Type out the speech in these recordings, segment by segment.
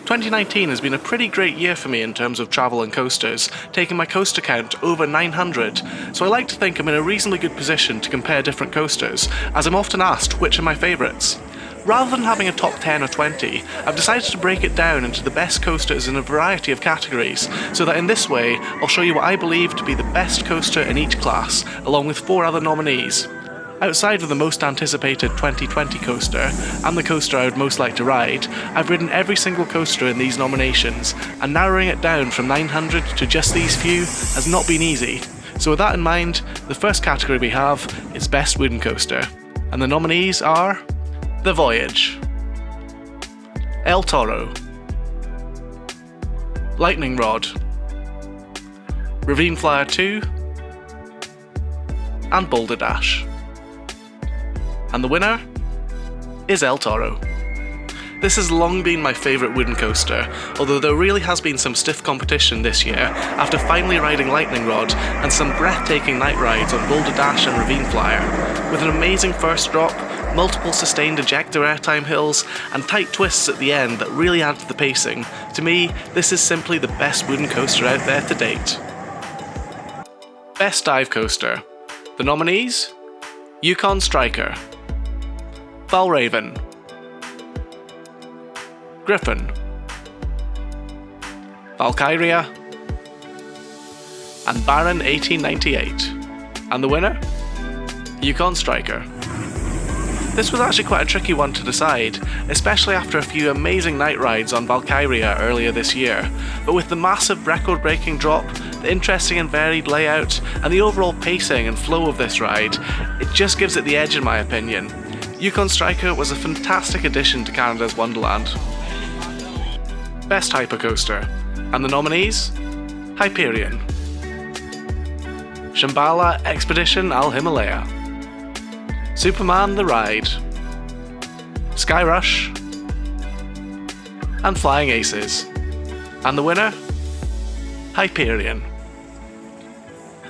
2019 has been a pretty great year for me in terms of travel and coasters, taking my coaster count over 900, so I like to think I'm in a reasonably good position to compare different coasters, as I'm often asked which are my favourites. Rather than having a top 10 or 20, I've decided to break it down into the best coasters in a variety of categories, so that in this way I'll show you what I believe to be the best coaster in each class, along with 4 other nominees. Outside of the most anticipated 2020 coaster, and the coaster I would most like to ride, I've ridden every single coaster in these nominations, and narrowing it down from 900 to just these few has not been easy. So with that in mind, the first category we have is Best Wooden Coaster, and the nominees are The Voyage, El Toro, Lightning Rod, Ravine Flyer 2, and Boulder Dash. And the winner is El Toro. This has long been my favourite wooden coaster, although there really has been some stiff competition this year after finally riding Lightning Rod and some breathtaking night rides on Boulder Dash and Ravine Flyer. With an amazing first drop, multiple sustained ejector airtime hills, and tight twists at the end that really add to the pacing, to me, this is simply the best wooden coaster out there to date. Best Dive Coaster. The nominees? Yukon Striker, Valraven, Griffon, Valkyria, and Baron 1898. And the winner? Yukon Striker. This was actually quite a tricky one to decide, especially after a few amazing night rides on Valkyria earlier this year, but with the massive record-breaking drop, the interesting and varied layout, and the overall pacing and flow of this ride, it just gives it the edge in my opinion. Yukon Striker was a fantastic addition to Canada's Wonderland. Best Hypercoaster, and the nominees? Hyperion, Shambhala Expedition Al Himalaya, Superman the Ride, Sky Rush, and Flying Aces. And the winner? Hyperion.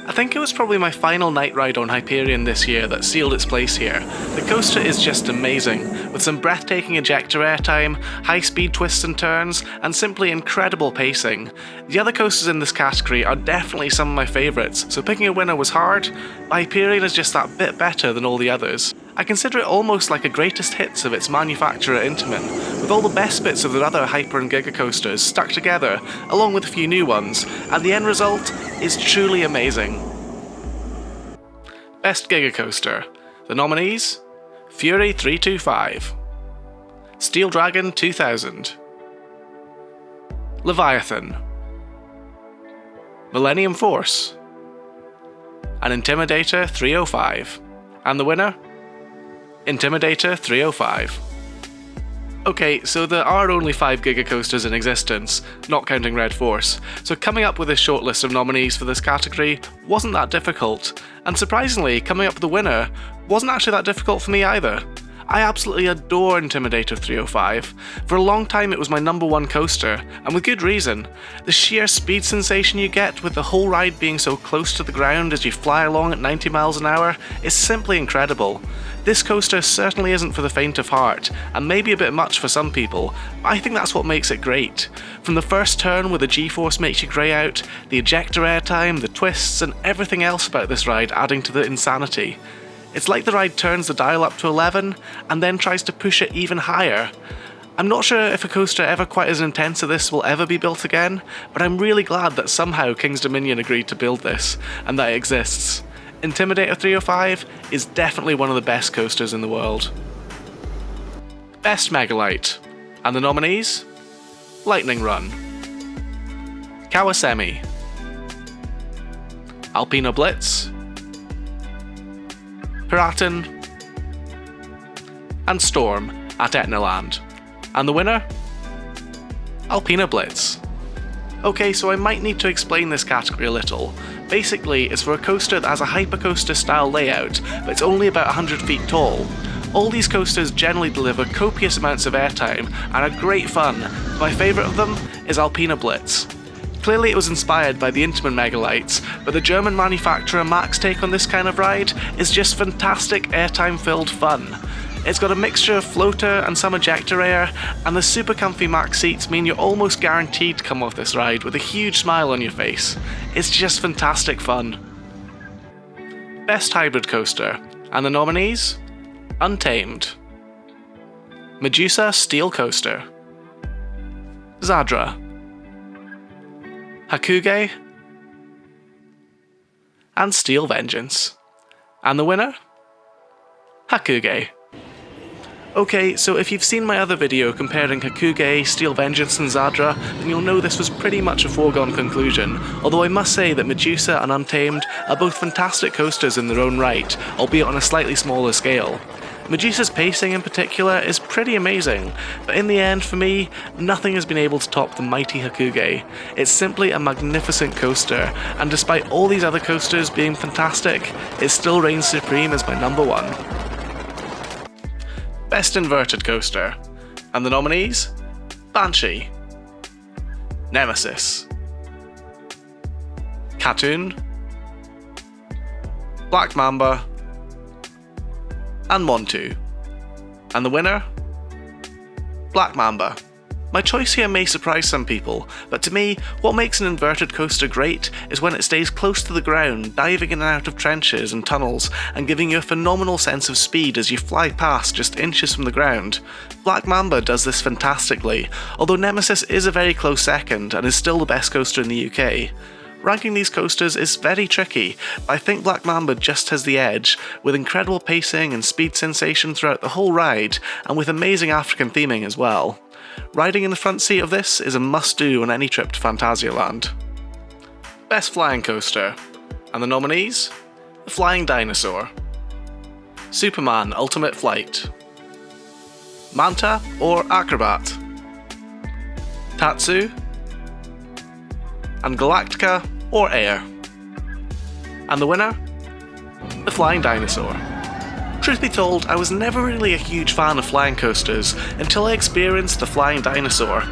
I think it was probably my final night ride on Hyperion this year that sealed its place here. The coaster is just amazing, with some breathtaking ejector airtime, high-speed twists and turns, and simply incredible pacing. The other coasters in this category are definitely some of my favourites, so picking a winner was hard, but Hyperion is just that bit better than all the others. I consider it almost like a greatest hits of its manufacturer Intamin, with all the best bits of the other Hyper and Giga coasters stuck together, along with a few new ones, and the end result is truly amazing. Best Giga Coaster. The nominees? Fury 325, Steel Dragon 2000, Leviathan, Millennium Force, and Intimidator 305. And the winner? Intimidator 305. Okay, so there are only 5 Giga coasters in existence, not counting Red Force, so coming up with a short list of nominees for this category wasn't that difficult, and surprisingly, coming up with the winner wasn't actually that difficult for me either. I absolutely adore Intimidator 305. For a long time it was my number 1 coaster, and with good reason. The sheer speed sensation you get with the whole ride being so close to the ground as you fly along at 90 miles an hour is simply incredible. This coaster certainly isn't for the faint of heart, and maybe a bit much for some people, but I think that's what makes it great. From the first turn where the G-force makes you grey out, the ejector airtime, the twists, and everything else about this ride adding to the insanity. It's like the ride turns the dial up to 11, and then tries to push it even higher. I'm not sure if a coaster ever quite as intense as this will ever be built again, but I'm really glad that somehow King's Dominion agreed to build this, and that it exists. Intimidator 305 is definitely one of the best coasters in the world. Best mega-lite, and the nominees? Lightning Run, Kawasemi, Alpino Blitz, Piraten, and Storm at Etnaland. And the winner? Alpina Blitz. Okay, so I might need to explain this category a little. Basically, it's for a coaster that has a hypercoaster style layout, but it's only about 100 feet tall. All these coasters generally deliver copious amounts of airtime and are great fun. My favourite of them is Alpina Blitz. Clearly it was inspired by the Intamin mega-lites, but the German manufacturer Mac's take on this kind of ride is just fantastic airtime-filled fun. It's got a mixture of floater and some ejector air, and the super comfy max seats mean you're almost guaranteed to come off this ride with a huge smile on your face. It's just fantastic fun. Best hybrid coaster, and the nominees? Untamed, Medusa Steel Coaster, Zadra, Hakuge, and Steel Vengeance. And the winner? Hakuge. Okay, so if you've seen my other video comparing Hakuge, Steel Vengeance and Zadra, then you'll know this was pretty much a foregone conclusion, although I must say that Medusa and Untamed are both fantastic coasters in their own right, albeit on a slightly smaller scale. Medusa's pacing in particular is pretty amazing, but in the end for me, nothing has been able to top the mighty Hakuge. It's simply a magnificent coaster, and despite all these other coasters being fantastic, it still reigns supreme as my number one. Best inverted coaster, and the nominees? Banshee, Nemesis, Katoon, Black Mamba, and Montu. And the winner? Black Mamba. My choice here may surprise some people, but to me, what makes an inverted coaster great is when it stays close to the ground, diving in and out of trenches and tunnels, and giving you a phenomenal sense of speed as you fly past just inches from the ground. Black Mamba does this fantastically, although Nemesis is a very close second and is still the best coaster in the UK. Ranking these coasters is very tricky, but I think Black Mamba just has the edge, with incredible pacing and speed sensation throughout the whole ride, and with amazing African theming as well. Riding in the front seat of this is a must-do on any trip to Phantasialand. Best flying coaster, and the nominees? The Flying Dinosaur, Superman Ultimate Flight, Manta or Acrobat, Tatsu, and Galactica or Air. And the winner? The Flying Dinosaur. Truth be told, I was never really a huge fan of flying coasters until I experienced the Flying Dinosaur.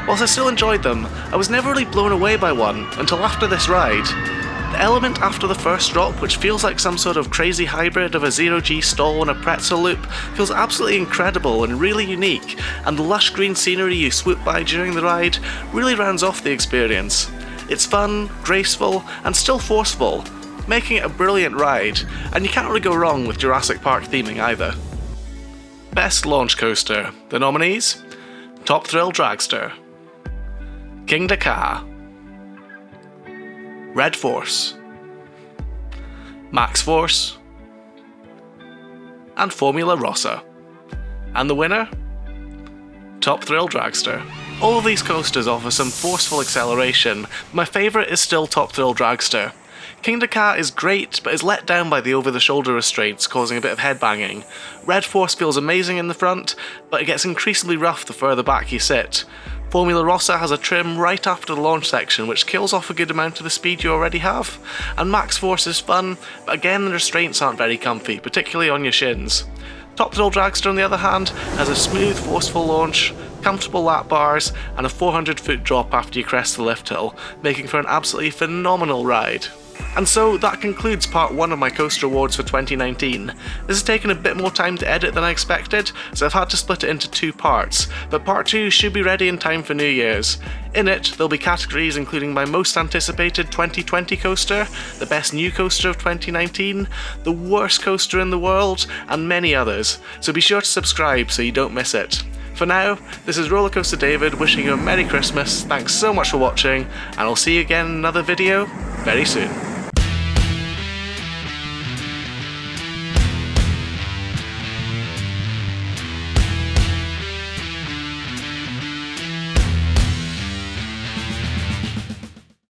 Whilst I still enjoyed them, I was never really blown away by one until after this ride. The element after the first drop, which feels like some sort of crazy hybrid of a zero-G stall and a pretzel loop, feels absolutely incredible and really unique, and the lush green scenery you swoop by during the ride really rounds off the experience. It's fun, graceful, and still forceful, making it a brilliant ride, and you can't really go wrong with Jurassic Park theming either. Best launch coaster, the nominees? Top Thrill Dragster, King Dakar, Red Force, Max Force, and Formula Rossa. And the winner? Top Thrill Dragster. All of these coasters offer some forceful acceleration, but my favourite is still Top Thrill Dragster. King Dakar is great, but is let down by the over-the-shoulder restraints, causing a bit of headbanging. Red Force feels amazing in the front, but it gets increasingly rough the further back you sit. Formula Rossa has a trim right after the launch section, which kills off a good amount of the speed you already have. And Max Force is fun, but again the restraints aren't very comfy, particularly on your shins. Top Thrill Dragster, on the other hand, has a smooth, forceful launch, comfortable lap bars, and a 400-foot drop after you crest the lift hill, making for an absolutely phenomenal ride. And so that concludes part 1 of my coaster awards for 2019. This has taken a bit more time to edit than I expected, so I've had to split it into 2 parts, but part 2 should be ready in time for New Year's. In it, there'll be categories including my most anticipated 2020 coaster, the best new coaster of 2019, the worst coaster in the world, and many others, so be sure to subscribe so you don't miss it. For now, this is Rollercoaster David wishing you a Merry Christmas, thanks so much for watching, and I'll see you again in another video very soon.